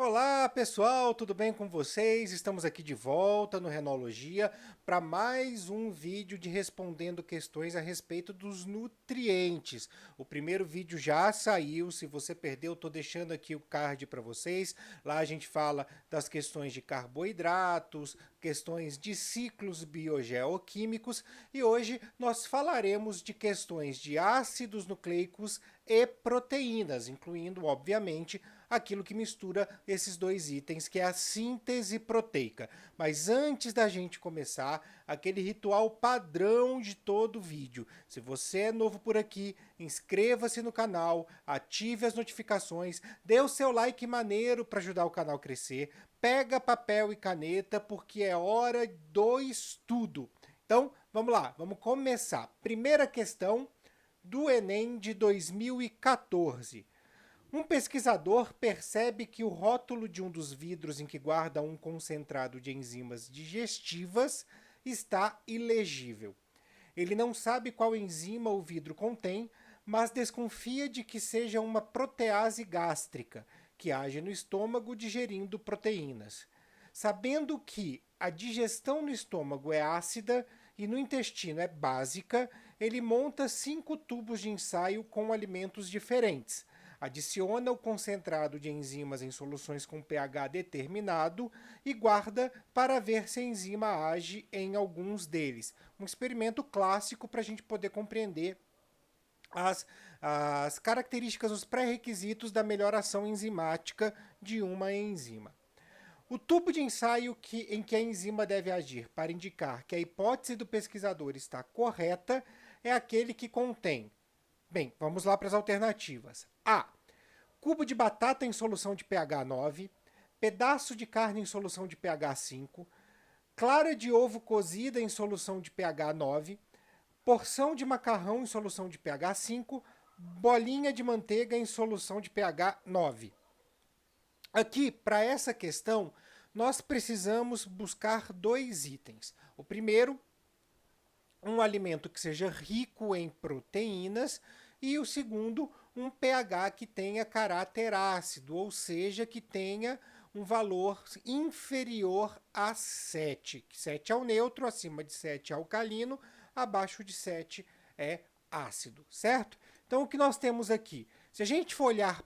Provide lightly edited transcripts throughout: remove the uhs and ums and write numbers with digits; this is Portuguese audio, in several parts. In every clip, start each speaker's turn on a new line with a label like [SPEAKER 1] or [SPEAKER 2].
[SPEAKER 1] Olá pessoal, tudo bem com vocês? Estamos aqui de volta no Renologia para mais um vídeo de respondendo questões a respeito dos nutrientes. O primeiro vídeo já saiu, se você perdeu, estou deixando aqui o card para vocês. Lá a gente fala das questões de carboidratos, questões de ciclos biogeoquímicos e hoje nós falaremos de questões de ácidos nucleicos e proteínas, incluindo, obviamente, aquilo que mistura esses dois itens, que é a síntese proteica. Mas antes da gente começar, aquele ritual padrão de todo vídeo. Se você é novo por aqui, inscreva-se no canal, ative as notificações, dê o seu like maneiro para ajudar o canal a crescer, pega papel e caneta, porque é hora do estudo. Então, vamos lá, vamos começar. Primeira questão do Enem de 2014. Um pesquisador percebe que o rótulo de um dos vidros em que guarda um concentrado de enzimas digestivas está ilegível. Ele não sabe qual enzima o vidro contém, mas desconfia de que seja uma protease gástrica, que age no estômago digerindo proteínas. Sabendo que a digestão no estômago é ácida e no intestino é básica, ele monta 5 tubos de ensaio com alimentos diferentes. Adiciona o concentrado de enzimas em soluções com pH determinado e guarda para ver se a enzima age em alguns deles. Um experimento clássico para a gente poder compreender as características, os pré-requisitos da melhor ação enzimática de uma enzima. O tubo de ensaio em que a enzima deve agir para indicar que a hipótese do pesquisador está correta é aquele que contém. Bem, vamos lá para as alternativas. A. Cubo de batata em solução de pH 9, pedaço de carne em solução de pH 5, clara de ovo cozida em solução de pH 9, porção de macarrão em solução de pH 5, bolinha de manteiga em solução de pH 9. Aqui, para essa questão, nós precisamos buscar dois itens. O primeiro, um alimento que seja rico em proteínas, e o segundo, um pH que tenha caráter ácido, ou seja, que tenha um valor inferior a 7. 7 é o neutro, acima de 7 é alcalino, abaixo de 7 é ácido, certo? Então o que nós temos aqui? Se a gente for olhar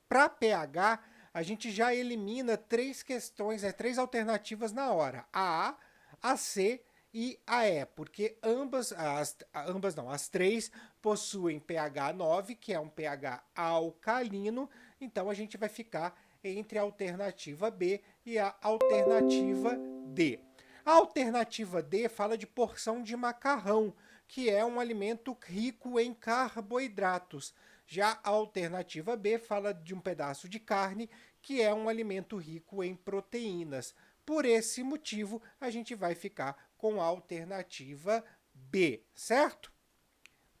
[SPEAKER 1] para pH, a gente já elimina três questões, três alternativas na hora. A, a C e a E, porque as três possuem pH 9, que é um pH alcalino, então a gente vai ficar entre a alternativa B e a alternativa D. A alternativa D fala de porção de macarrão, que é um alimento rico em carboidratos. Já a alternativa B fala de um pedaço de carne, que é um alimento rico em proteínas. Por esse motivo, a gente vai ficar com a alternativa B, certo?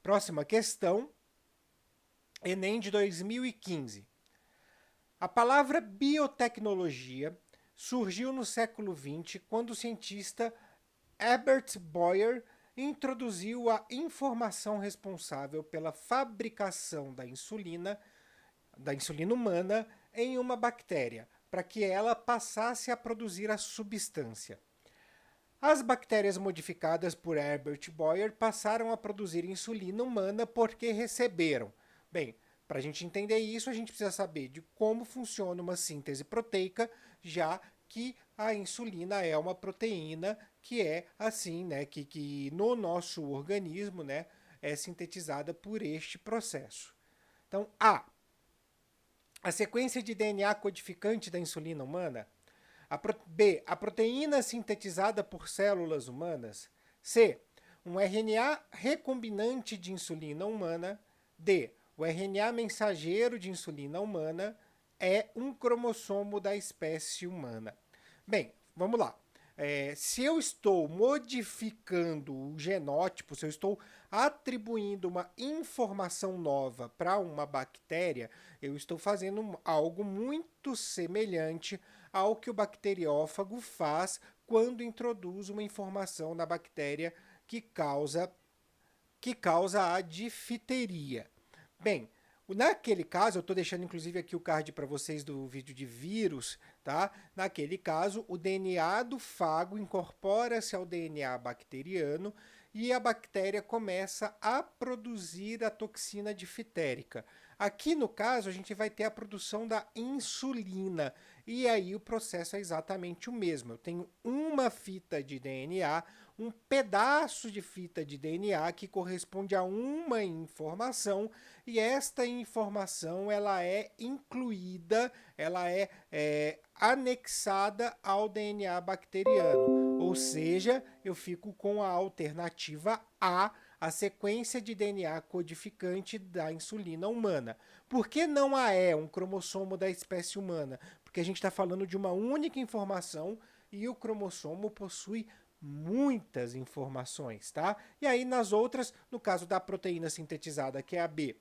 [SPEAKER 1] Próxima questão, Enem de 2015. A palavra biotecnologia surgiu no século XX quando o cientista Herbert Boyer introduziu a informação responsável pela fabricação da insulina humana, em uma bactéria, para que ela passasse a produzir a substância. As bactérias modificadas por Herbert Boyer passaram a produzir insulina humana porque receberam. Bem, para a gente entender isso, a gente precisa saber de como funciona uma síntese proteica, já que a insulina é uma proteína que é assim, né, que no nosso organismo, né, é sintetizada por este processo. Então, a sequência de DNA codificante da insulina humana. B. A proteína sintetizada por células humanas. C. Um RNA recombinante de insulina humana. D. O RNA mensageiro de insulina humana é um cromossomo da espécie humana. Bem, vamos lá. Se eu estou modificando o genótipo, se eu estou atribuindo uma informação nova para uma bactéria, eu estou fazendo algo muito semelhante ao que o bacteriófago faz quando introduz uma informação na bactéria que causa a difteria. Bem, Naquele caso, eu estou deixando inclusive aqui o card para vocês do vídeo de vírus, tá? Naquele caso, o DNA do fago incorpora-se ao DNA bacteriano e a bactéria começa a produzir a toxina difitérica. Aqui no caso, a gente vai ter a produção da insulina. E aí o processo é exatamente o mesmo. Eu tenho uma fita de DNA, um pedaço de fita de DNA que corresponde a uma informação, e esta informação ela é incluída, ela é anexada ao DNA bacteriano. Ou seja, eu fico com a alternativa A sequência de DNA codificante da insulina humana. Por que não a E, um cromossomo da espécie humana? Porque a gente está falando de uma única informação e o cromossomo possui muitas informações, tá? E aí nas outras, no caso da proteína sintetizada, que é a B,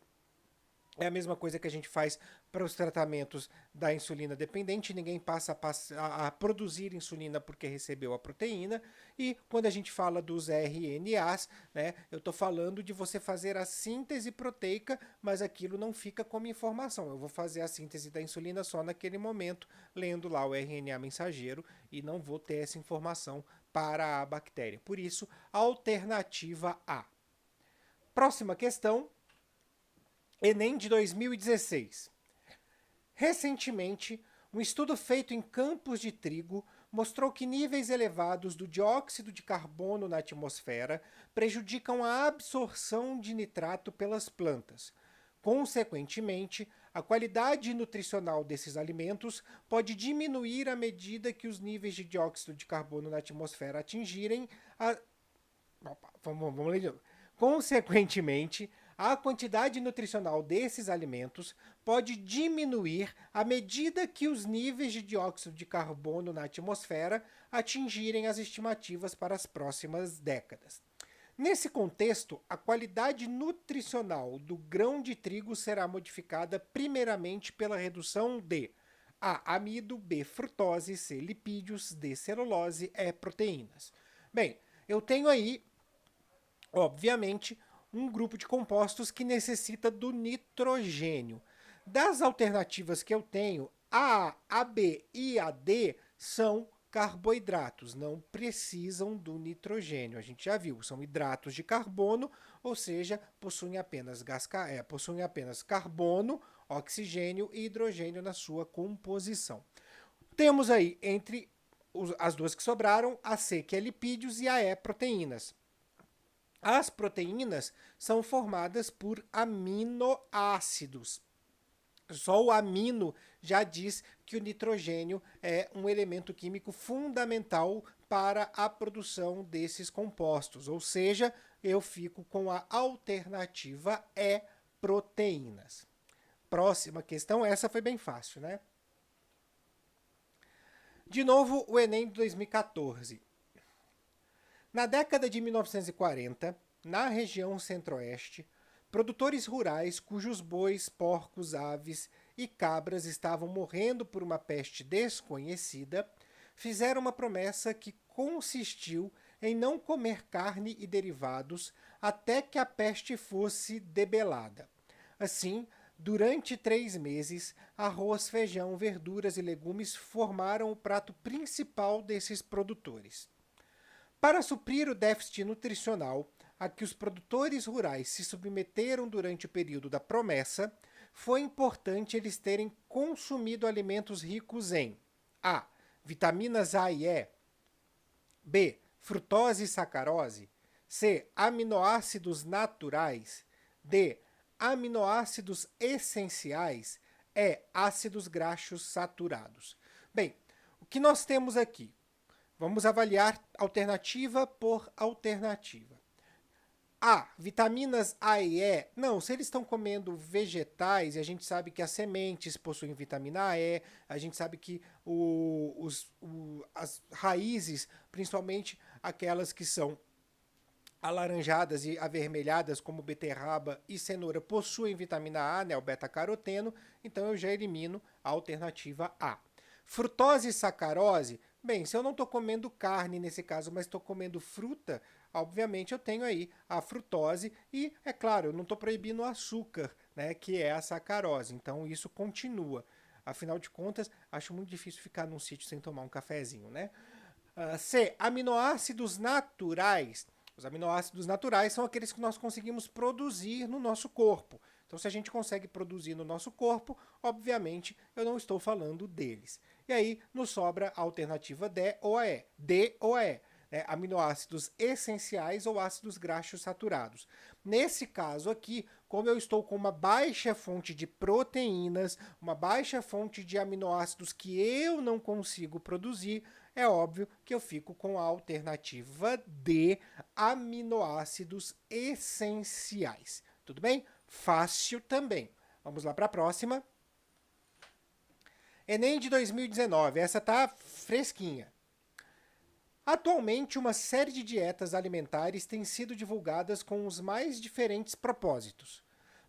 [SPEAKER 1] é a mesma coisa que a gente faz para os tratamentos da insulina dependente, ninguém passa a produzir insulina porque recebeu a proteína. E quando a gente fala dos RNAs, né, eu estou falando de você fazer a síntese proteica, mas aquilo não fica como informação. Eu vou fazer a síntese da insulina só naquele momento, lendo lá o RNA mensageiro, e não vou ter essa informação para a bactéria. Por isso, alternativa A. Próxima questão. Enem de 2016. Recentemente, um estudo feito em campos de trigo mostrou que níveis elevados do dióxido de carbono na atmosfera prejudicam a absorção de nitrato pelas plantas. Consequentemente, a qualidade nutricional desses alimentos pode diminuir à medida que os níveis de dióxido de carbono na atmosfera atingirem a. Vamos ler de novo. Consequentemente, a quantidade nutricional desses alimentos pode diminuir à medida que os níveis de dióxido de carbono na atmosfera atingirem as estimativas para as próximas décadas. Nesse contexto, a qualidade nutricional do grão de trigo será modificada primeiramente pela redução de A. Amido, B. Frutose, C. Lipídios, D. Celulose, E. Proteínas. Bem, eu tenho aí, obviamente, um grupo de compostos que necessita do nitrogênio. Das alternativas que eu tenho, a B e a D são carboidratos, não precisam do nitrogênio. A gente já viu, são hidratos de carbono, ou seja, possuem apenas carbono, oxigênio e hidrogênio na sua composição. Temos aí, entre as duas que sobraram, a C, que é lipídios, e a E, proteínas. As proteínas são formadas por aminoácidos. Só o amino já diz que o nitrogênio é um elemento químico fundamental para a produção desses compostos. Ou seja, eu fico com a alternativa E, proteínas. Próxima questão, essa foi bem fácil, né? De novo, o Enem de 2014. Na década de 1940, na região centro-oeste, produtores rurais cujos bois, porcos, aves e cabras estavam morrendo por uma peste desconhecida, fizeram uma promessa que consistiu em não comer carne e derivados até que a peste fosse debelada. Assim, durante 3 meses, arroz, feijão, verduras e legumes formaram o prato principal desses produtores. Para suprir o déficit nutricional a que os produtores rurais se submeteram durante o período da promessa, foi importante eles terem consumido alimentos ricos em A. Vitaminas A e E, B. Frutose e sacarose, C. Aminoácidos naturais, D. Aminoácidos essenciais, E. Ácidos graxos saturados. Bem, o que nós temos aqui? Vamos avaliar alternativa por alternativa. A, vitaminas A e E. Não, se eles estão comendo vegetais, e a gente sabe que as sementes possuem vitamina E, a gente sabe que as raízes, principalmente aquelas que são alaranjadas e avermelhadas, como beterraba e cenoura, possuem vitamina A, né, o beta-caroteno, então eu já elimino a alternativa A. Frutose e sacarose, bem, se eu não estou comendo carne nesse caso, mas estou comendo fruta, obviamente eu tenho aí a frutose e, é claro, eu não estou proibindo o açúcar né, que é a sacarose. Então isso continua. Afinal de contas, acho muito difícil ficar num sítio sem tomar um cafezinho, né? C. Aminoácidos naturais. Os aminoácidos naturais são aqueles que nós conseguimos produzir no nosso corpo. Então, se a gente consegue produzir no nosso corpo, obviamente eu não estou falando deles. E aí nos sobra a alternativa D ou a E. D ou a E. Aminoácidos essenciais ou ácidos graxos saturados. Nesse caso aqui, como eu estou com uma baixa fonte de proteínas, uma baixa fonte de aminoácidos que eu não consigo produzir, é óbvio que eu fico com a alternativa D, aminoácidos essenciais. Tudo bem? Fácil também. Vamos lá para a próxima. Enem de 2019, essa tá fresquinha. Atualmente, uma série de dietas alimentares tem sido divulgadas com os mais diferentes propósitos.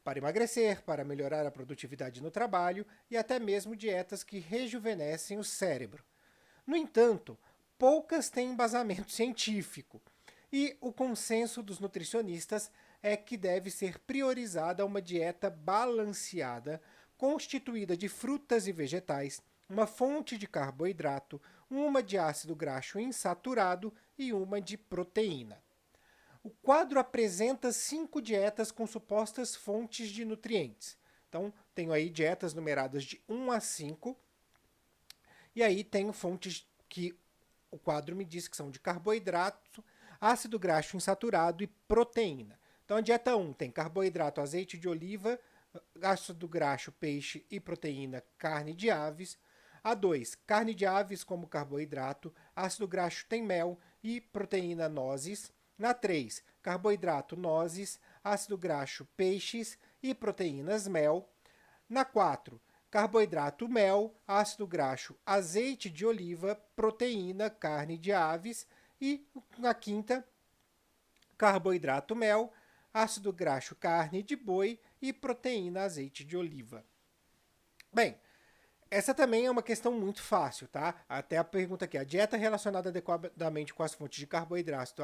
[SPEAKER 1] Para emagrecer, para melhorar a produtividade no trabalho e até mesmo dietas que rejuvenescem o cérebro. No entanto, poucas têm embasamento científico, e o consenso dos nutricionistas é que deve ser priorizada uma dieta balanceada, constituída de frutas e vegetais, uma fonte de carboidrato, uma de ácido graxo insaturado e uma de proteína. O quadro apresenta 5 dietas com supostas fontes de nutrientes. Então, tenho aí dietas numeradas de 1 a 5, e aí tenho fontes que o quadro me diz que são de carboidrato, ácido graxo insaturado e proteína. Então a dieta 1 tem carboidrato, azeite de oliva, ácido graxo, peixe e proteína, carne de aves. A 2, carne de aves como carboidrato, ácido graxo tem mel e proteína nozes. Na 3, carboidrato nozes, ácido graxo peixes e proteínas mel. Na 4, carboidrato mel, ácido graxo azeite de oliva, proteína carne de aves. E na 5ª, carboidrato mel, ácido graxo carne de boi e proteína azeite de oliva. Bem, essa também é uma questão muito fácil, tá? Até a pergunta aqui, a dieta relacionada adequadamente com as fontes de carboidrato,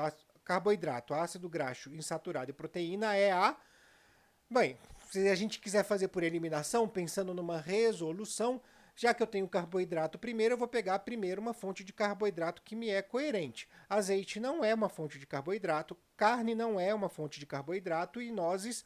[SPEAKER 1] ácido graxo insaturado e proteína é a... Bem, se a gente quiser fazer por eliminação, pensando numa resolução, já que eu tenho carboidrato primeiro, eu vou pegar primeiro uma fonte de carboidrato que me é coerente. Azeite não é uma fonte de carboidrato, carne não é uma fonte de carboidrato e nozes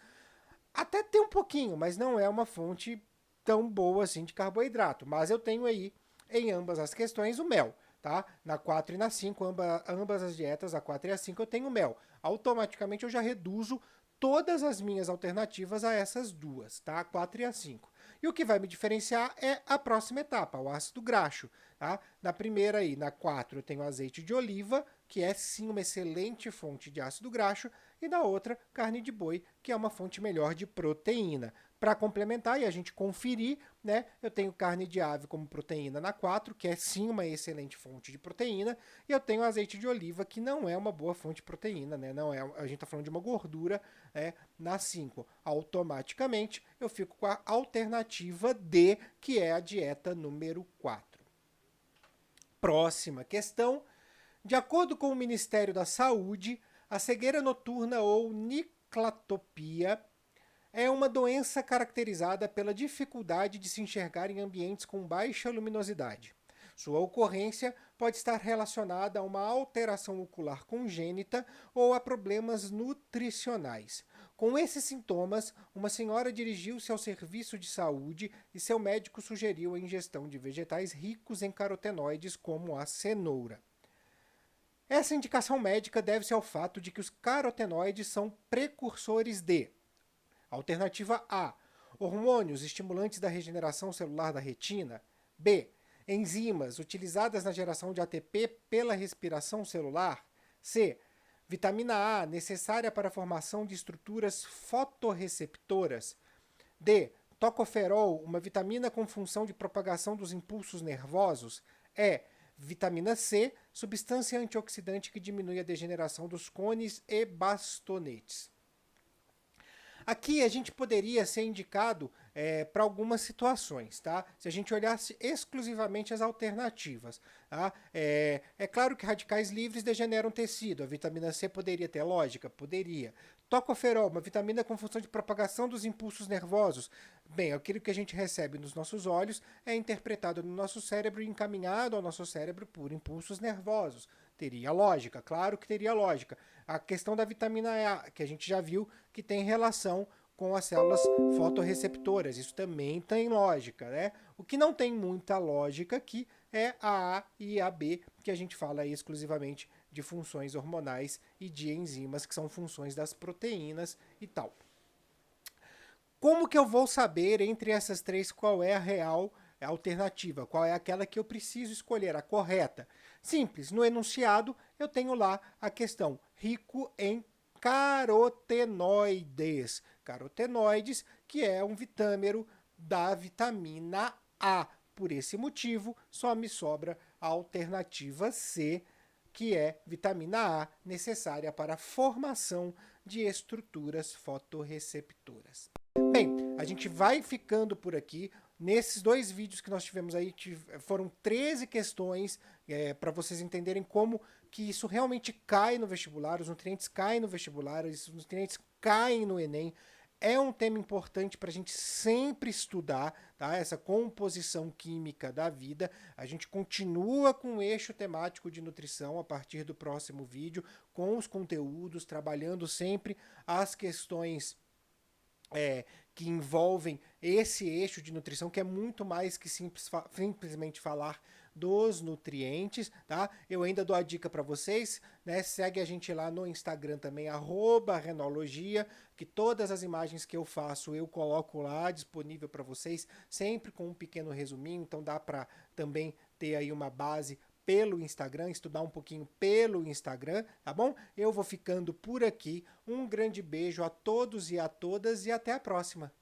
[SPEAKER 1] até tem um pouquinho, mas não é uma fonte tão boa assim de carboidrato. Mas eu tenho aí em ambas as questões o mel, tá? Na 4 e na 5, ambas as dietas, a 4 e a 5, eu tenho mel. Automaticamente eu já reduzo todas as minhas alternativas a essas duas, tá? A 4 e a 5. E o que vai me diferenciar é a próxima etapa, o ácido graxo. Tá? Na primeira aí, na 4, eu tenho azeite de oliva, que é sim uma excelente fonte de ácido graxo, e na outra, carne de boi, que é uma fonte melhor de proteína. Para complementar e a gente conferir, né, eu tenho carne de ave como proteína na 4, que é sim uma excelente fonte de proteína, e eu tenho azeite de oliva, que não é uma boa fonte de proteína, né, não é, a gente está falando de uma gordura, né, na 5. Automaticamente eu fico com a alternativa D, que é a dieta número 4. Próxima questão. De acordo com o Ministério da Saúde, a cegueira noturna ou niclatopia é uma doença caracterizada pela dificuldade de se enxergar em ambientes com baixa luminosidade. Sua ocorrência pode estar relacionada a uma alteração ocular congênita ou a problemas nutricionais. Com esses sintomas, uma senhora dirigiu-se ao serviço de saúde e seu médico sugeriu a ingestão de vegetais ricos em carotenoides, como a cenoura. Essa indicação médica deve-se ao fato de que os carotenoides são precursores de: alternativa A, hormônios estimulantes da regeneração celular da retina. B, enzimas utilizadas na geração de ATP pela respiração celular. C, vitamina A, necessária para a formação de estruturas fotorreceptoras. D, tocoferol, uma vitamina com função de propagação dos impulsos nervosos. E, vitamina C, substância antioxidante que diminui a degeneração dos cones e bastonetes. Aqui a gente poderia ser indicado para algumas situações, tá? Se a gente olhasse exclusivamente as alternativas. Tá? É claro que radicais livres degeneram tecido. A vitamina C poderia ter lógica? Poderia. Tocoferol, uma vitamina com função de propagação dos impulsos nervosos. Bem, aquilo que a gente recebe nos nossos olhos é interpretado no nosso cérebro e encaminhado ao nosso cérebro por impulsos nervosos. Teria lógica, claro que teria lógica. A questão da vitamina E, que a gente já viu que tem relação com as células fotorreceptoras. Isso também tem lógica, né? O que não tem muita lógica aqui é a A e a B, que a gente fala exclusivamente de funções hormonais e de enzimas, que são funções das proteínas e tal. Como que eu vou saber entre essas três qual é a real alternativa? Qual é aquela que eu preciso escolher, a correta? Simples, no enunciado eu tenho lá a questão rico em carotenoides. Carotenoides, que é um vitâmero da vitamina A. Por esse motivo, só me sobra a alternativa C, que é vitamina A, necessária para a formação de estruturas fotorreceptoras. Bem, a gente vai ficando por aqui. Nesses 2 vídeos que nós tivemos aí, foram 13 questões para vocês entenderem como que isso realmente cai no vestibular, os nutrientes caem no vestibular, os nutrientes caem no Enem. É um tema importante para a gente sempre estudar, tá? Essa composição química da vida. A gente continua com o eixo temático de nutrição a partir do próximo vídeo, com os conteúdos, trabalhando sempre as questões que envolvem esse eixo de nutrição, que é muito mais que simplesmente falar dos nutrientes, tá? Eu ainda dou a dica para vocês, né? Segue a gente lá no Instagram também, @renologia, que todas as imagens que eu faço eu coloco lá disponível para vocês, sempre com um pequeno resuminho, então dá para também ter aí uma base pelo Instagram, estudar um pouquinho pelo Instagram, tá bom? Eu vou ficando por aqui. Um grande beijo a todos e a todas e até a próxima.